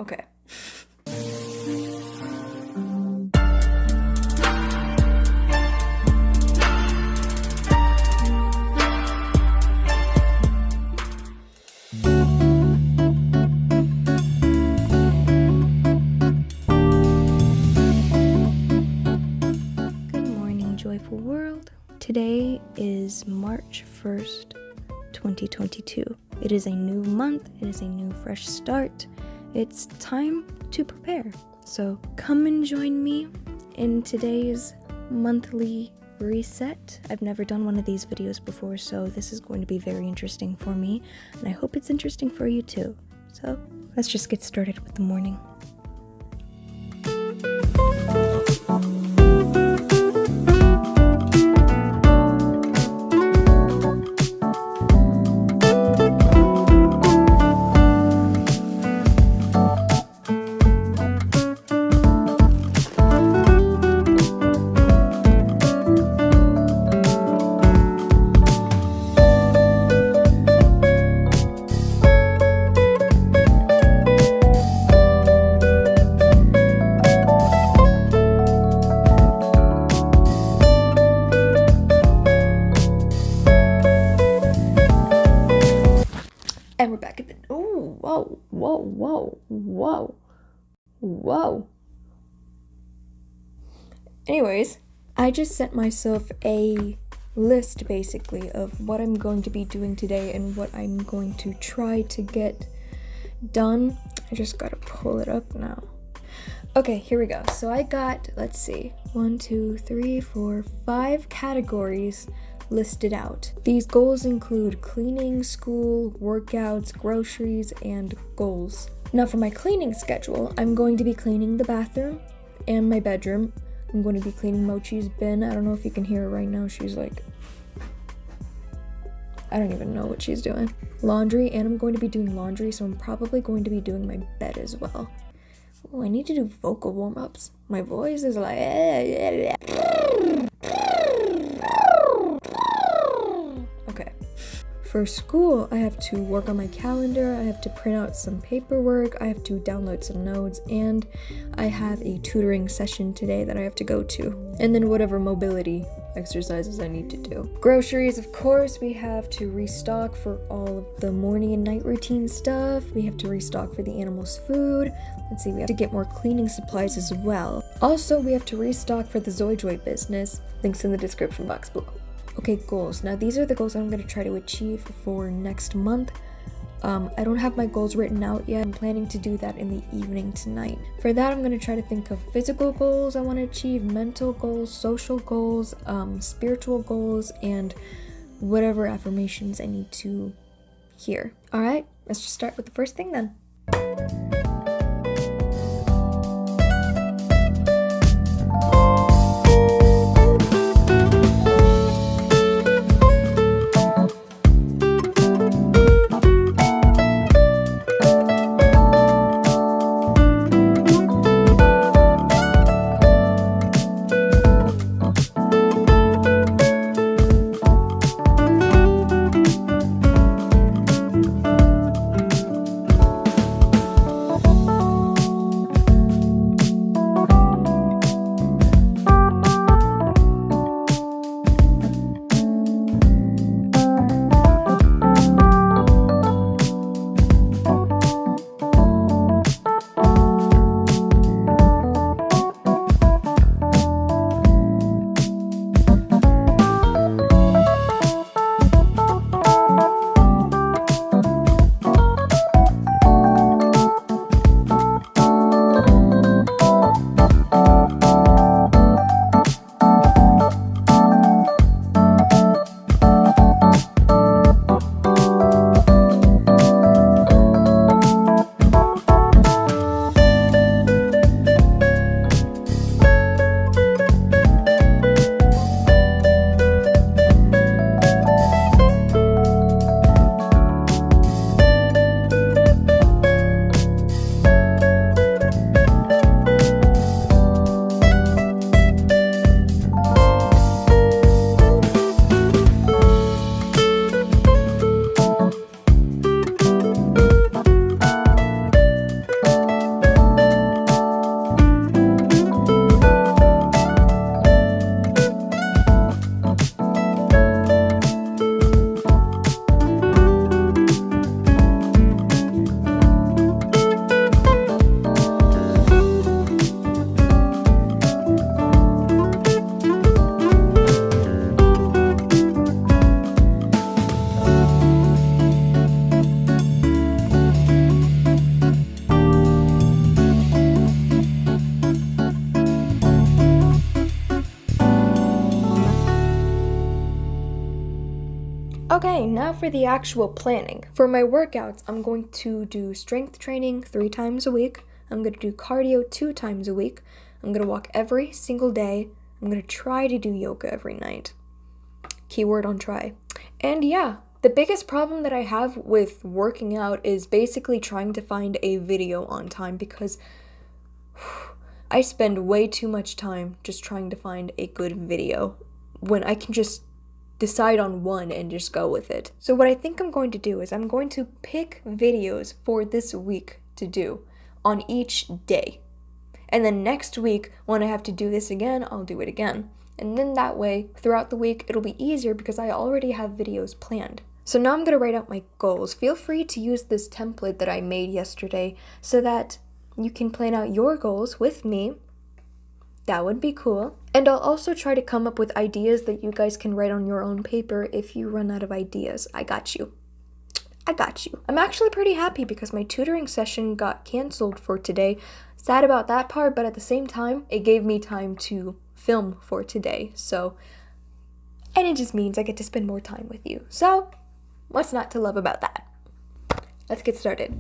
Okay. Joyful world. Today is March 1st, 2022. It is a new month. It is a new fresh start. It's time to prepare. So come and join me in today's monthly reset. I've never done one of these videos before, so this is going to be very interesting for me, and I hope it's interesting for you too. So let's just get started with the morning. And we're back at the, oh, whoa. Anyways, I just sent myself a list basically of what I'm going to be doing today and what I'm going to try to get done. I just gotta pull it up now. Okay, here we go. So I got, let's see, 1, 2, 3, 4, 5 categories listed out. These goals include cleaning, school, workouts, groceries, and goals. Now for my cleaning schedule, I'm going to be cleaning the bathroom and my bedroom. I'm going to be cleaning Mochi's bin. I don't know if you can hear her right now. She's like, I don't even know what she's doing. Laundry, and I'm going to be doing laundry, so I'm probably going to be doing my bed as well. Oh, I need to do vocal warm-ups. My voice is like, okay. For school, I have to work on my calendar, I have to print out some paperwork, I have to download some notes, and I have a tutoring session today that I have to go to. And then whatever mobility exercises I need to do. Groceries, of course, we have to restock for all of the morning and night routine stuff. We have to restock for the animals' food. Let's see, we have to get more cleaning supplies as well. Also, we have to restock for the ZoyJoy business. Links in the description box below. Okay, goals. Now these are the goals I'm going to try to achieve for next month. I don't have my goals written out yet. I'm planning to do that in the evening tonight. For that, I'm going to try to think of physical goals I want to achieve, mental goals, social goals, spiritual goals, and whatever affirmations I need to hear. All right, let's just start with the first thing then. for the actual planning. For my workouts, I'm going to do strength training 3 times a week. I'm going to do cardio 2 times a week. I'm going to walk every single day. I'm going to try to do yoga every night. Keyword on try. And yeah, the biggest problem that I have with working out is basically trying to find a video on time, because I spend way too much time just trying to find a good video when I can just decide on one and just go with it. So what I think I'm going to do is I'm going to pick videos for this week to do on each day. And then next week, when I have to do this again, I'll do it again. And then that way, throughout the week, it'll be easier because I already have videos planned. So now I'm going to write out my goals. Feel free to use this template that I made yesterday so that you can plan out your goals with me. That would be cool. And I'll also try to come up with ideas that you guys can write on your own paper if you run out of ideas. I got you. I got you. I'm actually pretty happy because my tutoring session got canceled for today. Sad about that part, but at the same time, it gave me time to film for today. And it just means I get to spend more time with you. So, what's not to love about that? Let's get started.